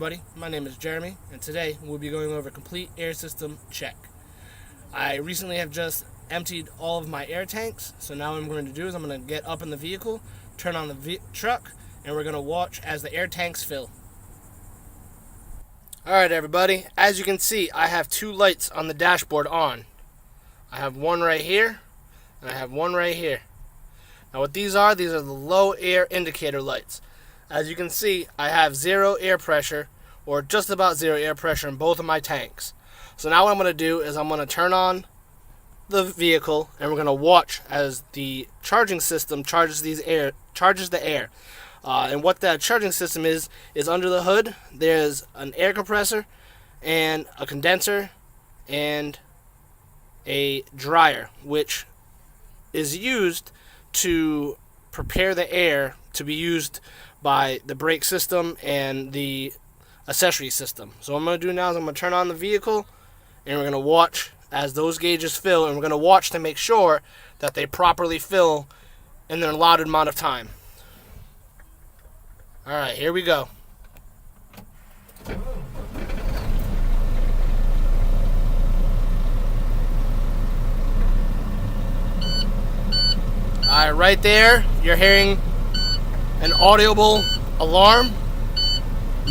everybody, my name is Jeremy, and today we'll be going over complete air system check. I recently have just emptied all of my air tanks, so now what I'm going to do is I'm going to get up in the vehicle, turn on the truck, and we're going to watch as the air tanks fill. Alright everybody, as you can see, I have two lights on the dashboard on. I have one right here, and I have one right here. Now what these are the low air indicator lights. As you can see, I have zero air pressure, or just about zero air pressure in both of my tanks. So now what I'm going to do is I'm going to turn on the vehicle, and we're going to watch as the charging system charges the air. And what that charging system is under the hood, there's an air compressor, and a condenser, and a dryer, which is used to prepare the air to be used by the brake system and the accessory system. So what I'm going to do now is I'm going to turn on the vehicle, and we're going to watch as those gauges fill, and we're going to watch to make sure that they properly fill in their allotted amount of time. Alright, here we go. Alright, right there, you're hearing an audible alarm,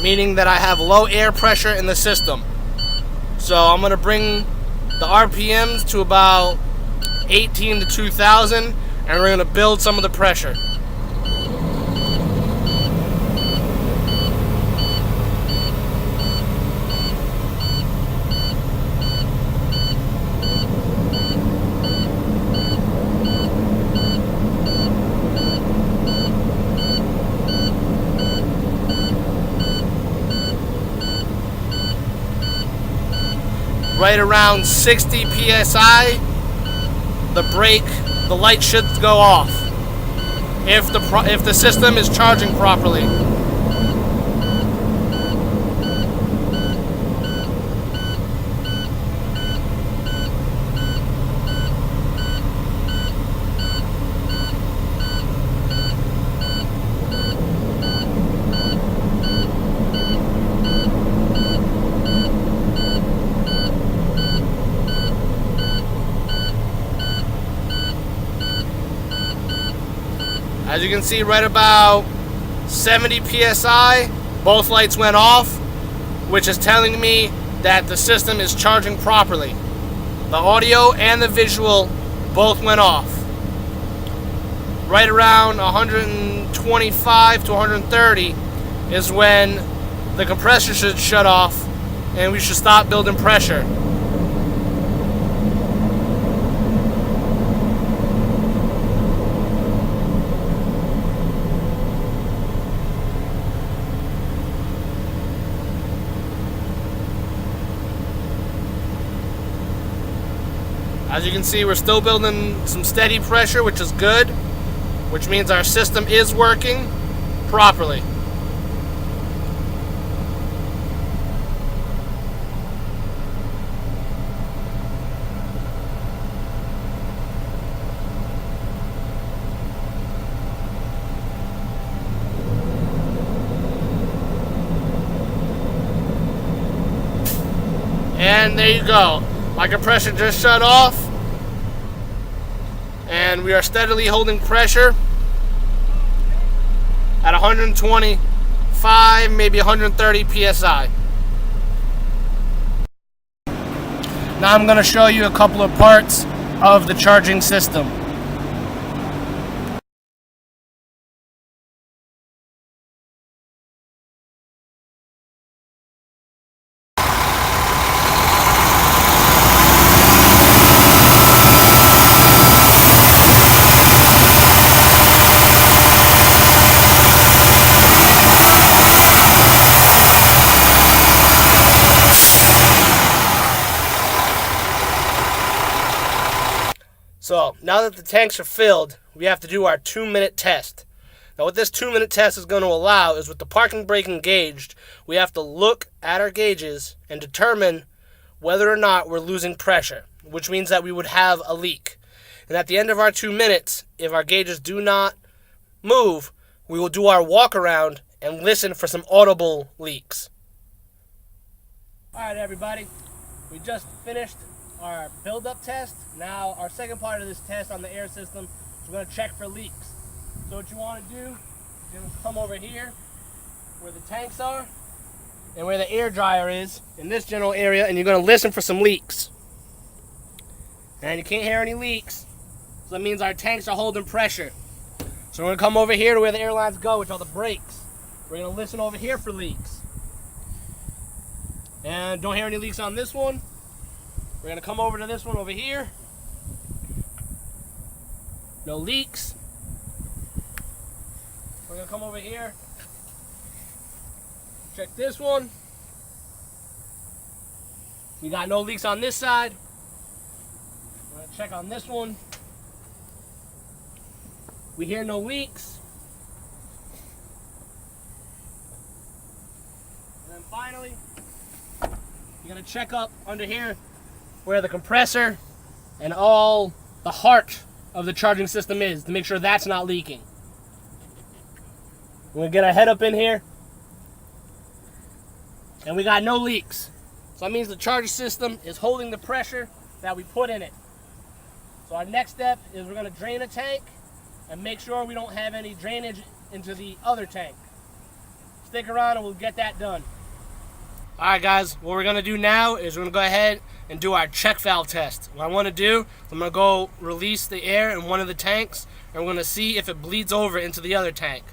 meaning that I have low air pressure in the system. So I'm going to bring the RPMs to about 18 to 2,000, and we're going to build some of the pressure. Right around 60 psi, the light should go off if the system is charging properly. As you can see, right about 70 psi, both lights went off, which is telling me that the system is charging properly. The audio and the visual both went off. Right around 125 to 130 is when the compressor should shut off and we should stop building pressure. As you can see, we're still building some steady pressure, which is good, which means our system is working properly. And there you go. My compressor just shut off, and we are steadily holding pressure at 125, maybe 130 psi. Now I'm going to show you a couple of parts of the charging system. So, now that the tanks are filled, we have to do our 2-minute test. Now, what this 2-minute test is going to allow is with the parking brake engaged, we have to look at our gauges and determine whether or not we're losing pressure, which means that we would have a leak. And at the end of our 2 minutes, if our gauges do not move, we will do our walk around and listen for some audible leaks. Alright everybody, we just finished our build-up test. Now our second part of this test on the air system is we're going to check for leaks. So what you want to do is you're going to come over here where the tanks are and where the air dryer is in this general area, and you're going to listen for some leaks. And you can't hear any leaks, so that means our tanks are holding pressure. So we're going to come over here to where the air lines go, which are the brakes. We're going to listen over here for leaks. And don't hear any leaks on this one. We're going to come over to this one over here. No leaks. We're going to come over here. Check this one. We got no leaks on this side. We're going to check on this one. We hear no leaks. And then finally, you're going to check up under here where the compressor and all the heart of the charging system is to make sure that's not leaking. We're going to get our head up in here. And we got no leaks. So that means the charging system is holding the pressure that we put in it. So our next step is we're going to drain a tank and make sure we don't have any drainage into the other tank. Stick around and we'll get that done. Alright guys, what we're going to do now is we're going to go ahead and do our check valve test. What I want to do, I'm going to go release the air in one of the tanks, and we're going to see if it bleeds over into the other tank.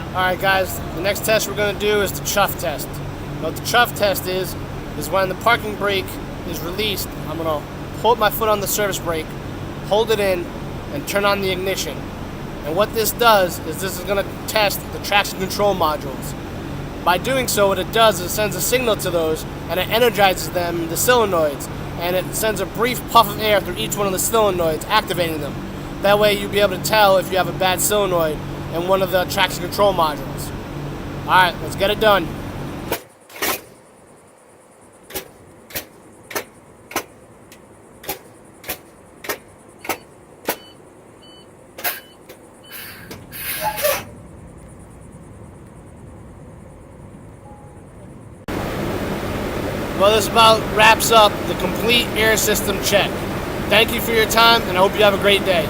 Alright guys, the next test we're going to do is the chuff test. What the chuff test is when the parking brake is released, I'm going to hold my foot on the service brake, hold it in, and turn on the ignition. And what this does is this is going to test the traction control modules. By doing so, what it does is it sends a signal to those, and it energizes them, the solenoids, and it sends a brief puff of air through each one of the solenoids, activating them. That way you'll be able to tell if you have a bad solenoid in one of the traction control modules. Alright, let's get it done. Well, this about wraps up the complete air system check. Thank you for your time, and I hope you have a great day.